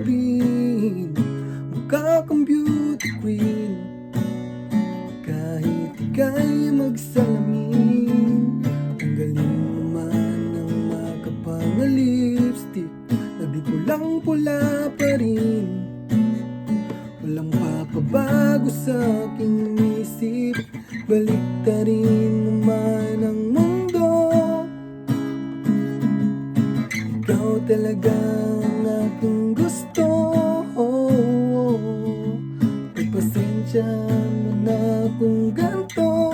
rin. Mukha kang beauty queen, kahit ika'y magsalamin. Ang galing naman ng makapang-lipstick, labi ko lang pula pa rin. Walang papabago sa aking isip, baliktarin naman ang mundo. Ikaw talaga ang aking gusto. Pagpasensya mo na kung ganito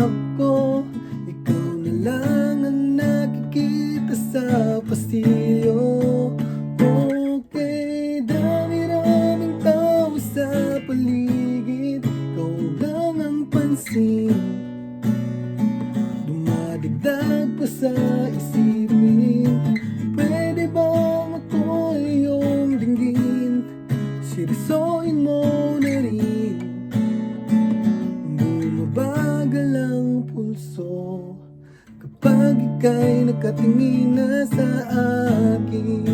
ako. Ikaw na lang ang nakikita sa pasilyo. Okay, dami-raming tao sa paligid, ikaw lang ang pansin. Dumadagdag pa sa isipin, pwede bang ako iyong dinggin? Seryosohin mo na rin. Bumabagal ang pulso kapag ika'y nakatingin na sa akin.